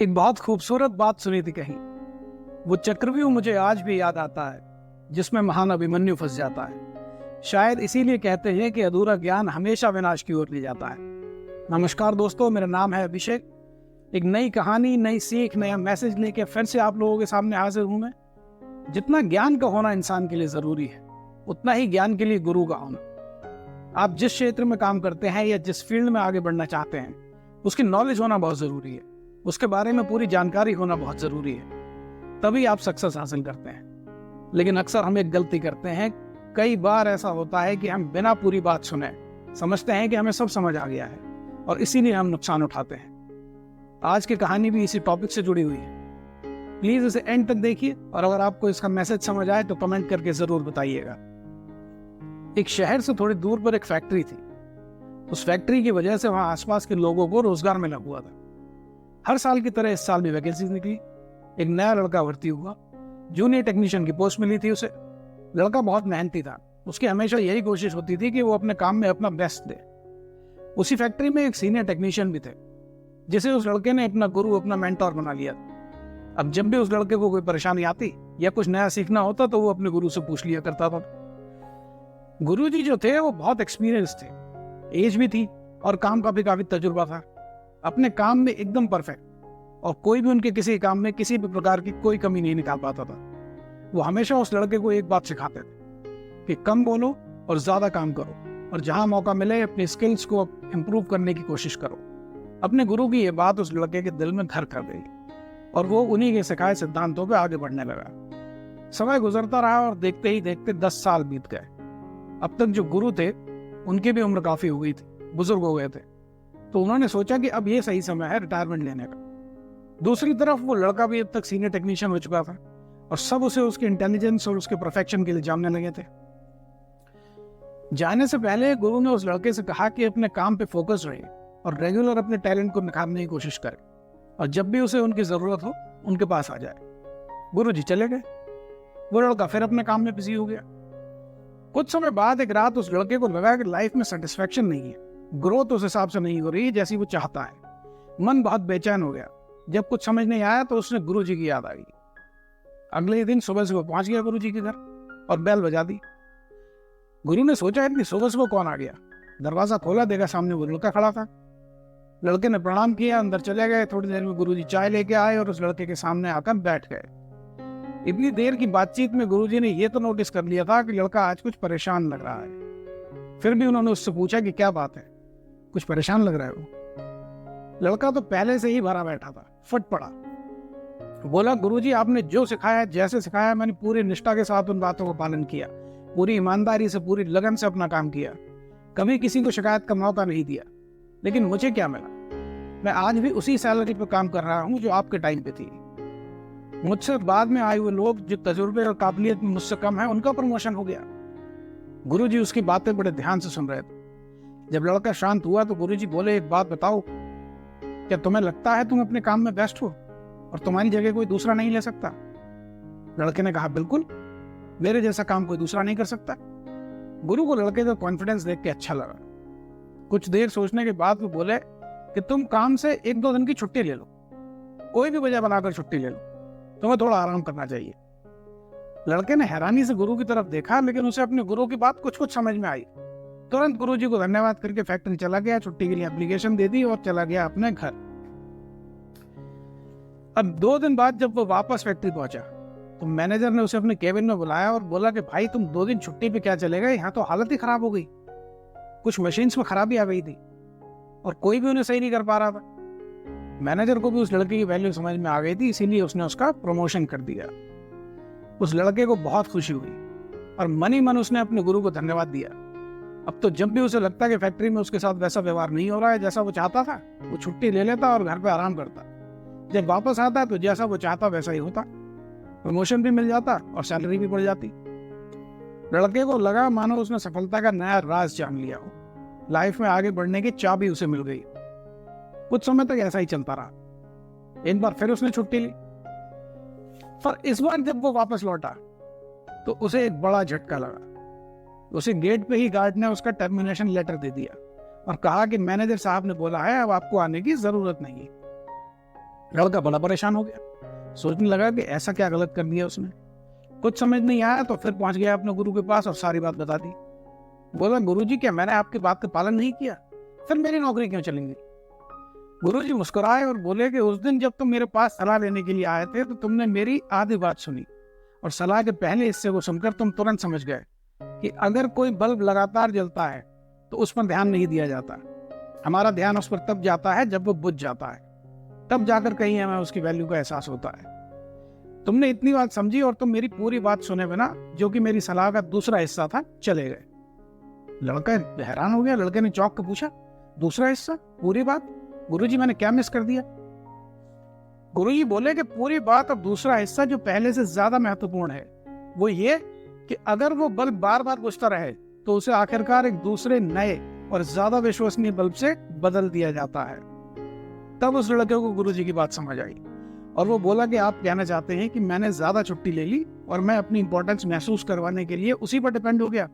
एक बहुत खूबसूरत बात सुनी थी कहीं। वो चक्रव्यूह मुझे आज भी याद आता है जिसमें महान अभिमन्यु फंस जाता है। शायद इसीलिए कहते हैं कि अधूरा ज्ञान हमेशा विनाश की ओर ले जाता है। नमस्कार दोस्तों, मेरा नाम है अभिषेक। एक नई कहानी, नई सीख, नया मैसेज लेके फिर से आप लोगों के सामने हाजिर हूं मैं। जितना ज्ञान का होना इंसान के लिए जरूरी है, उतना ही ज्ञान के लिए गुरु का होना। आप जिस क्षेत्र में काम करते हैं या जिस फील्ड में आगे बढ़ना चाहते हैं, उसकी नॉलेज होना बहुत जरूरी है। उसके बारे में पूरी जानकारी होना बहुत जरूरी है, तभी आप सक्सेस हासिल करते हैं। लेकिन अक्सर हम एक गलती करते हैं। कई बार ऐसा होता है कि हम बिना पूरी बात सुने समझते हैं कि हमें सब समझ आ गया है, और इसीलिए हम नुकसान उठाते हैं। आज की कहानी भी इसी टॉपिक से जुड़ी हुई है। प्लीज इसे एंड तक देखिए, और अगर आपको इसका मैसेज समझ आए तो कमेंट करके जरूर बताइएगा। एक शहर से थोड़ी दूर पर एक फैक्ट्री थी। उस फैक्ट्री की वजह से वहां आसपास के लोगों को रोजगार मिला हुआ था। हर साल की तरह इस साल भी वैकेंसी निकली। एक नया लड़का भर्ती हुआ। जूनियर टेक्नीशियन की पोस्ट मिली थी उसे। लड़का बहुत मेहनती था। उसकी हमेशा यही कोशिश होती थी कि वो अपने काम में अपना बेस्ट दे। उसी फैक्ट्री में एक सीनियर टेक्नीशियन भी थे, जिसे उस लड़के ने अपना गुरु, अपना मेंटोर बना लिया। अब जब भी उस लड़के को कोई परेशानी आती या कुछ नया सीखना होता तो वो अपने गुरु से पूछ लिया करता था। गुरुजी जो थे वो बहुत एक्सपीरियंस थे, एज भी थी और काम का भी काफी तजुर्बा था। अपने काम में एकदम परफेक्ट, और कोई भी उनके किसी काम में किसी भी प्रकार की कोई कमी नहीं निकाल पाता था। वो हमेशा उस लड़के को एक बात सिखाते थे कि कम बोलो और ज्यादा काम करो, और जहां मौका मिले अपनी स्किल्स को इम्प्रूव करने की कोशिश करो। अपने गुरु की ये बात उस लड़के के दिल में घर कर गई, और वो उन्हीं के सिखाए सिद्धांतों पे आगे बढ़ने लगा। समय गुजरता रहा और देखते ही देखते 10 साल बीत गए। अब तक जो गुरु थे उनकी भी उम्र काफी हो गई थी, बुजुर्ग हो गए थे। तो उन्होंने सोचा कि अब ये सही समय है रिटायरमेंट लेने का। दूसरी तरफ वो लड़का भी अब तक सीनियर टेक्नीशियन हो चुका था, और सब उसे उसके इंटेलिजेंस और उसके परफेक्शन के लिए जानने लगे थे। जाने से पहले गुरु ने उस लड़के से कहा कि अपने काम पे फोकस रहे और रेगुलर अपने टैलेंट को निखारने की कोशिश करे, और जब भी उसे उनकी जरूरत हो उनके पास आ जाए। गुरु जी चले गए। वो लड़का फिर अपने काम में बिजी हो गया। कुछ समय बाद एक रात उस लड़के को लगा कि लाइफ में सेटिस्फेक्शन नहीं है, ग्रोथ उस हिसाब से नहीं हो रही जैसी वो चाहता है। मन बहुत बेचैन हो गया। जब कुछ समझ नहीं आया तो उसने गुरु जी की याद आ गई। अगले दिन सुबह से वो पहुंच गया गुरु जी के घर और बेल बजा दी। गुरु ने सोचा इतनी सुबह सुबह कौन आ गया। दरवाजा खोला, देखा सामने वो लड़का खड़ा था। लड़के ने प्रणाम किया, अंदर चले गए। थोड़ी देर में गुरु जी चाय लेके आए और उस लड़के के सामने आकर बैठ गए। इतनी देर की बातचीत में गुरु जी ने यह तो नोटिस कर लिया था कि लड़का आज कुछ परेशान लग रहा है। फिर भी उन्होंने उससे पूछा कि क्या बात है, कुछ परेशान लग रहा है वो। लड़का तो पहले से ही भरा बैठा था, फट पड़ा। बोला, गुरुजी आपने जो सिखाया, जैसे सिखाया, मैंने पूरी निष्ठा के साथ उन बातों को पालन किया। पूरी ईमानदारी से, पूरी लगन से अपना काम किया। कभी किसी को शिकायत का मौका नहीं दिया। लेकिन मुझे क्या मिला? मैं आज भी उसी सैलरी पर काम कर रहा हूं जो आपके टाइम पे थी। मुझसे बाद में आए हुए लोग जो तजुर्बे और काबिलियत में मुझसे कम है, उनका प्रमोशन हो गया। गुरुजी उसकी बातें बड़े ध्यान से सुन रहे थे। जब लड़का शांत हुआ तो गुरुजी बोले, एक बात बताओ, क्या तुम्हें लगता है तुम अपने काम में बेस्ट हो और तुम्हारी जगह कोई दूसरा नहीं ले सकता? लड़के ने कहा, बिल्कुल, मेरे जैसा काम कोई दूसरा नहीं कर सकता। गुरु को लड़के का कॉन्फिडेंस देख के अच्छा लगा। कुछ देर सोचने के बाद वो बोले कि तुम काम से 1-2 दिन की छुट्टी ले लो, कोई भी वजह बनाकर छुट्टी ले लो, तुम्हें थोड़ा आराम करना चाहिए। लड़के ने हैरानी से गुरु की तरफ देखा, लेकिन उसे अपने गुरु की बात कुछ कुछ समझ में आई। तुरंत गुरुजी को धन्यवाद करके फैक्ट्री चला गया, छुट्टी के लिए एप्लीकेशन दे दी और चला गया अपने घर। अब 2 दिन बाद जब वो वापस फैक्ट्री पहुंचा तो मैनेजर ने उसे अपने केबिन में बुलाया और बोला कि भाई, तुम 2 दिन छुट्टी पे क्या चले गए? यहाँ तो हालत ही खराब हो गई। कुछ मशीन्स में खराबी आ गई थी और कोई भी उन्हें सही नहीं कर पा रहा था। मैनेजर को भी उस लड़के की वैल्यू समझ में आ गई थी, इसीलिए उसने उसका प्रमोशन कर दिया। उस लड़के को बहुत खुशी हुई और मन ही मन उसने अपने गुरु को धन्यवाद दिया। अब तो जब भी उसे लगता है कि फैक्ट्री में उसके साथ वैसा व्यवहार नहीं हो रहा है जैसा वो चाहता था, वो छुट्टी ले लेता और घर पे आराम करता। जब वापस आता तो जैसा वो चाहता वैसा ही होता। प्रमोशन भी मिल जाता और सैलरी भी बढ़ जाती। लड़के को लगा मानो उसने सफलता का नया राज जान लिया हो। लाइफ में आगे बढ़ने की चाबी उसे मिल गई। कुछ समय तक ऐसा ही चलता रहा। एक बार फिर उसने छुट्टी ली, पर इस बार जब वो वापस लौटा तो उसे एक बड़ा झटका लगा। उसे गेट पे ही गार्ड ने उसका टर्मिनेशन लेटर दे दिया और कहा कि मैनेजर साहब ने बोला है अब आपको आने की जरूरत नहीं है। लड़का बड़ा परेशान हो गया, सोचने लगा कि ऐसा क्या गलत कर दिया उसने। कुछ समझ नहीं आया तो फिर पहुंच गया अपने गुरु के पास और सारी बात बता दी। बोला, गुरुजी क्या मैंने आपकी बात का पालन नहीं किया, फिर मेरी नौकरी क्यों चलेंगी? गुरुजी मुस्कुराए और बोले कि उस दिन जब तुम मेरे पास सलाह लेने के लिए आए थे तो तुमने मेरी आधी बात सुनी और सलाह के पहले हिस्से को सुनकर तुम तुरंत समझ गए कि अगर कोई बल्ब लगातार जलता है तो उस पर ध्यान नहीं दिया जाता। हमारा ध्यान उस पर तब जाता है जब वो बुझ जाता है, तब जाकर कहीं हमें उसकी वैल्यू का एहसास होता है। तुमने इतनी बात समझी और तुम मेरी पूरी बात सुने बिना, जो कि मेरी सलाह का दूसरा हिस्सा था, चले गए। लड़का हैरान हो गया। लड़के ने चौंक कर पूछा, दूसरा हिस्सा, पूरी बात? गुरुजी मैंने क्या मिस कर दिया? गुरुजी बोले कि पूरी बात और दूसरा हिस्सा जो पहले से ज्यादा महत्वपूर्ण है वो ये कि अगर वो बल्ब बार बार बुझता रहे तो उसे आखिरकार एक दूसरे नए और ज्यादा विश्वसनीय बल्ब से बदल दिया जाता है। तब उस लड़के को गुरुजी की बात समझ आई और वो बोला कि आप कहना चाहते हैं कि मैंने ज्यादा छुट्टी ले ली और मैं अपनी इंपॉर्टेंस महसूस करवाने के लिए उसी पर डिपेंड हो गया।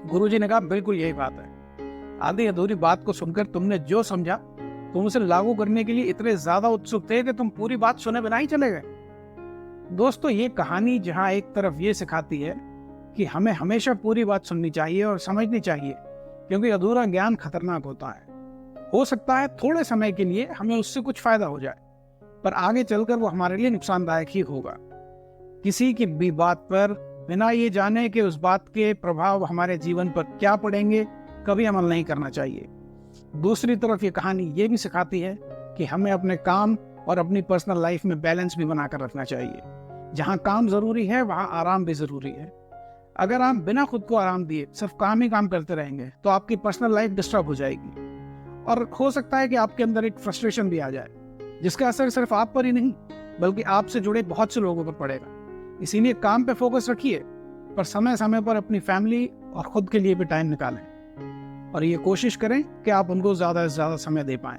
गुरुजी ने कहा, बिल्कुल यही बात है। आधी अधूरी बात को सुनकर तुमने जो समझा तुम उसे लागू करने के लिए इतने ज्यादा उत्सुक थे कि तुम पूरी बात सुने बिना ही चले गए। दोस्तों, ये कहानी जहां एक तरफ ये सिखाती है कि हमें हमेशा पूरी बात सुननी चाहिए और समझनी चाहिए, क्योंकि अधूरा ज्ञान खतरनाक होता है। हो सकता है थोड़े समय के लिए हमें उससे कुछ फायदा हो जाए, पर आगे चलकर वो हमारे लिए नुकसानदायक ही होगा। किसी की भी बात पर बिना ये जाने कि उस बात के प्रभाव हमारे जीवन पर क्या पड़ेंगे कभी अमल नहीं करना चाहिए। दूसरी तरफ ये कहानी ये भी सिखाती है कि हमें अपने काम और अपनी पर्सनल लाइफ में बैलेंस भी बनाकर रखना चाहिए। जहाँ काम जरूरी है वहाँ आराम भी जरूरी है। अगर आप बिना खुद को आराम दिए सिर्फ काम ही काम करते रहेंगे तो आपकी पर्सनल लाइफ डिस्टर्ब हो जाएगी और हो सकता है कि आपके अंदर एक फ्रस्ट्रेशन भी आ जाए, जिसका असर सिर्फ आप पर ही नहीं बल्कि आपसे जुड़े बहुत से लोगों पर पड़ेगा। इसीलिए काम पे फोकस रखिए, पर समय समय पर अपनी फैमिली और खुद के लिए भी टाइम निकालें और ये कोशिश करें कि आप उनको ज्यादा से ज्यादा समय दे पाएं।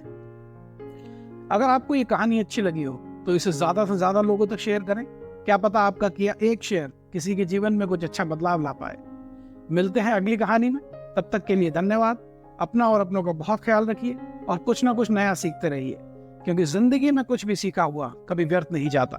अगर आपको ये कहानी अच्छी लगी हो तो इसे ज्यादा से ज्यादा लोगों तक शेयर करें। क्या पता आपका किया एक शेयर किसी के जीवन में कुछ अच्छा बदलाव ला पाए। मिलते हैं अगली कहानी में, तब तक के लिए धन्यवाद। अपना और अपनों का बहुत ख्याल रखिए और कुछ ना कुछ नया सीखते रहिए, क्योंकि जिंदगी में कुछ भी सीखा हुआ कभी व्यर्थ नहीं जाता।